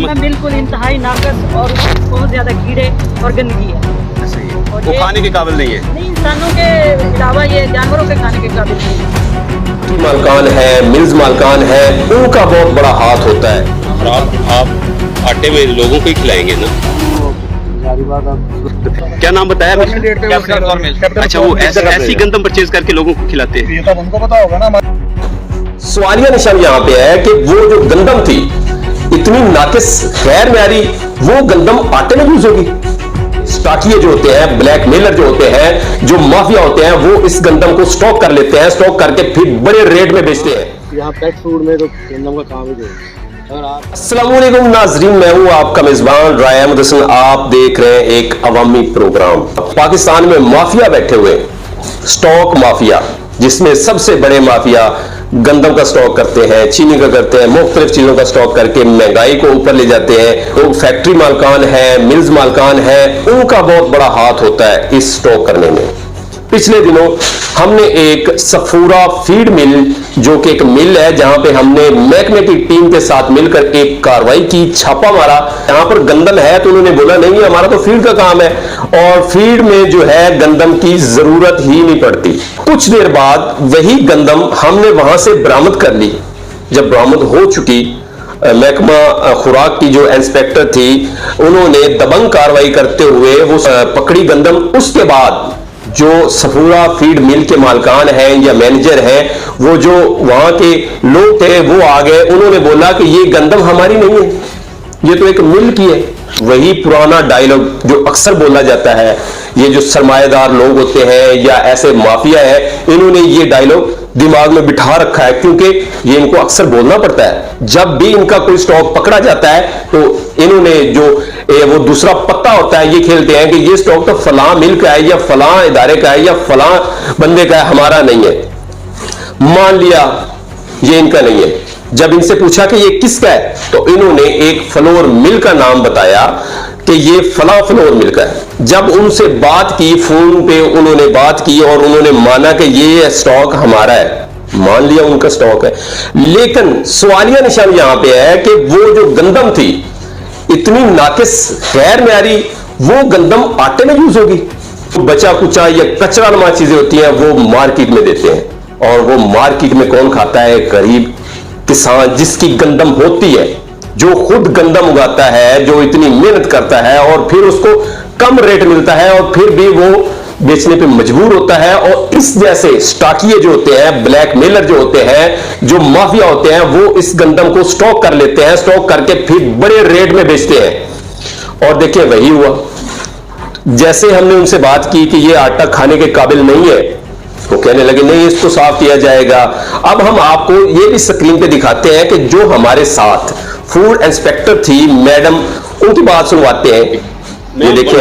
कीमत बिल्कुल इंतहाई नाकस और बहुत ज्यादा कीड़े और गंदगी है। वो खाने के काबिल नहीं है। नहीं, इंसानों के अलावा ये जानवरों के खाने के काबिल नहीं है। मालकान है, मिल्स मालकान है, उनका बहुत बड़ा हाथ होता है। और आप आटे में लोगों को ही खिलाएंगे ना? क्या नाम बताया? अच्छा, वो ऐसी गंदम परचेज करके लोगों को खिलाते हैं। ये तो उनको पता होगा ना। सवालिया निशान यहाँ पे है कि वो जो गंदम थी इतनी नाकिस गैर म्यारी, वो गंदम आटे में यूज होगी। स्टॉकिये जो होते हैं, ब्लैक मेलर जो होते हैं, जो माफिया होते हैं, वो इस गंदम को स्टॉक कर लेते हैं, स्टॉक करके फिर बड़े रेट में बेचते हैं। यहाँ पेट फूड में तो गंदम का काम ही जो है। अस्सलामुअलैकुम नाजरीन, मैं हूं आपका मेजबान राय अहमद हसन। आप देख रहे हैं एक अवामी प्रोग्राम। पाकिस्तान में माफिया बैठे हुए, स्टॉक माफिया, जिसमें सबसे बड़े माफिया गंदम का स्टॉक करते हैं, चीनी का करते हैं, मुख्तलिफ चीजों का स्टॉक करके महंगाई को ऊपर ले जाते हैं। तो फैक्ट्री मालकान है, मिल्स मालकान है, उनका बहुत बड़ा हाथ होता है इस स्टॉक करने में। पिछले दिनों हमने एक सफूरा फीड मिल, जो कि एक मिल है जहां पे हमने महकमे की टीम के साथ मिलकर एक कार्रवाई की, छापा मारा। यहां पर गंदम है तो उन्होंने बोला नहीं, हमारा तो फीड का काम है और फीड में जो है गंदम की जरूरत ही नहीं पड़ती। कुछ देर बाद वही गंदम हमने वहां से बरामद कर ली। जब बरामद हो चुकी, महकमा खुराक की जो इंस्पेक्टर थी, उन्होंने दबंग कार्रवाई करते हुए वो पकड़ी गंदम। उसके बाद जो सफूरा फीड मिल के मालकान हैं या मैनेजर हैं, वो जो वहां के लोग थे, वो आ गए। उन्होंने बोला कि ये गंदम हमारी नहीं है, ये तो एक मिल की है। वही पुराना डायलॉग जो अक्सर बोला जाता है, ये जो सरमाएदार लोग होते हैं या ऐसे माफिया है, इन्होंने ये डायलॉग दिमाग में बिठा रखा है, क्योंकि ये इनको अक्सर बोलना पड़ता है। जब भी इनका कोई स्टॉक पकड़ा जाता है तो इन्होंने जो वो दूसरा पत्ता होता है, ये खेलते हैं कि ये स्टॉक तो फलां मिल का है या फलां इदारे का है या फलां बंदे का है, हमारा नहीं है। मान लिया ये इनका नहीं है। जब इनसे पूछा कि ये किसका है, तो इन्होंने एक फ्लोर मिल का नाम बताया कि ये फला फ्लोर मिल का है। जब उनसे बात की, फोन पे उन्होंने बात की और उन्होंने माना कि ये स्टॉक हमारा है, मान लिया उनका स्टॉक है। लेकिन सवालिया निशान यहां पे है कि वो जो गंदम थी इतनी नाकिस गैर म्यारी, वो गंदम आटे में यूज होगी। तो बचा कुचा या कचरा नुमा चीजें होती हैं, वो मार्केट में देते हैं। और वो मार्केट में कौन खाता है? गरीब किसान, जिसकी गंदम होती है, जो खुद गंदम उगाता है, जो इतनी मेहनत करता है और फिर उसको कम रेट मिलता है और फिर भी वो बेचने पे मजबूर होता है। और इस जैसे स्टॉकिये जो होते हैं, ब्लैक मेलर जो होते हैं, जो माफिया होते हैं, वो इस गंदम को स्टॉक कर लेते हैं, स्टॉक करके फिर बड़े रेट में बेचते हैं। और देखिए वही हुआ। जैसे हमने उनसे बात की कि ये आटा खाने के काबिल नहीं है, वो कहने लगे नहीं, इसको साफ किया जाएगा। अब हम आपको ये भी स्क्रीन पे दिखाते हैं कि जो हमारे साथ फूड इंस्पेक्टर थी मैडम, उनकी बात सुनवाते हैं। ये देखिए,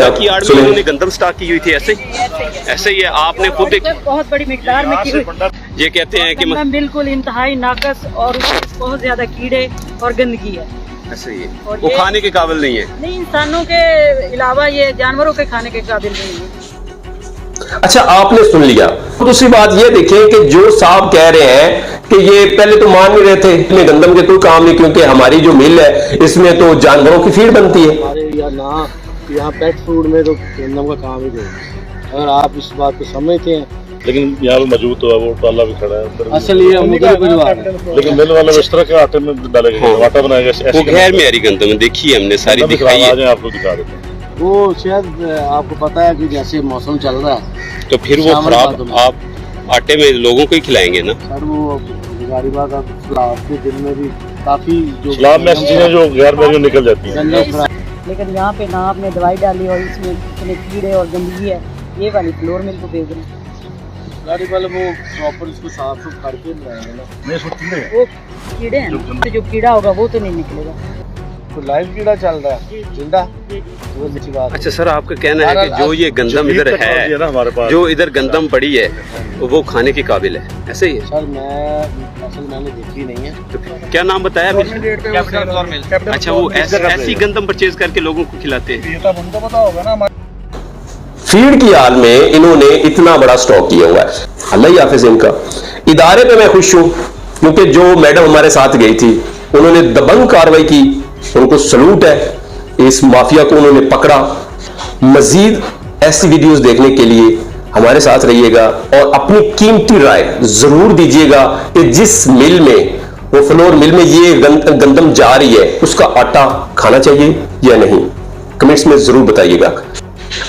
उन्होंने गंदम स्टॉक की हुई थी ऐसे ही आपने खुद बहुत बड़ी मिकदार में की हुई। ये कहते हैं कि बिल्कुल इंतहाई नाकस और बहुत ज्यादा कीड़े और गंदगी है। ऐसे ही वो खाने के काबिल नहीं है। नहीं, इंसानों के अलावा ये जानवरों के खाने के काबिल नहीं है। अच्छा, आपने सुन लिया। दूसरी बात ये देखिए कि जो साहब कह रहे हैं कि ये पहले तो मान नहीं रहे थे, इसमें गंदम के कोई काम नहीं, क्योंकि हमारी जो मिल है इसमें तो जानवरों की फीड बनती है। यहाँ पेट फूड में तो गंदम का काम ही जो है। अगर आप इस बात को समझते हैं, लेकिन यहाँ पे मौजूद तो है, वो टाला भी खड़ा है असल ये लेकिन मिल वाले इस तरह के आटे में डालेगा, आटा बनाएगा। वो गैर म्यारी गंदम देखी है हमने, सारी दिखाई है, आपको दिखा देते हैं। वो शायद आपको पता है कि जैसे मौसम चल रहा है तो फिर वो खराब आप आटे में लोगों को ही खिलाएंगे ना? सर वो गुजारी बात, सलाद के दिन में भी काफी जो सलाद में चीजें जो गैर म्यारी निकल जाती हैं। लेकिन यहाँ पे ना आपने दवाई डाली और इसमें इतने कीड़े और गंदगी है, ये वाली फ्लोर मिल को भेज रहे हैं। गाड़ी वाले वो प्रॉपर इसको साफ सुफ करके लाएंगे ना। वो कीड़े हैं, तो जो कीड़ा होगा वो तो नहीं निकलेगा। तो लाइव कीड़ा चल रहा है जिंदा, वो अच्छी बात। अच्छा सर, आपका कहना है कि जो ये गंदम इधर है, जो इधर गंदम पड़ी है, वो खाने के काबिल है, ऐसे ही है? सर मैंने देखी नहीं है। तो क्या नाम बताया? अच्छा, वो ऐसी गंदम परचेज करके लोगों को खिलाते हैं। ये तो उनको पता होगा ना। फीड की हाल में इन्होंने इतना बड़ा स्टॉक किया हुआ है। अल्लाह ही हाफिज इनका। इदारे पे मैं खुश हूं, क्योंकि जो मैडम हमारे साथ गई थी, उन्होंने दबंग कार्रवाई की उनको सलूट है, इस माफिया को उन्होंने पकड़ा। मजीद ऐसी वीडियोस देखने के लिए हमारे साथ रहिएगा और अपनी कीमती राय जरूर दीजिएगा कि जिस मिल में, वो फ्लोर मिल में ये गंदम जा रही है, उसका आटा खाना चाहिए या नहीं, कमेंट्स में जरूर बताइएगा।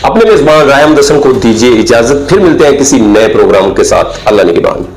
अपने मेजबान राय अहमद हसन को दीजिए इजाजत, फिर मिलते हैं किसी नए प्रोग्राम के साथ। अल्लाह निगहबान।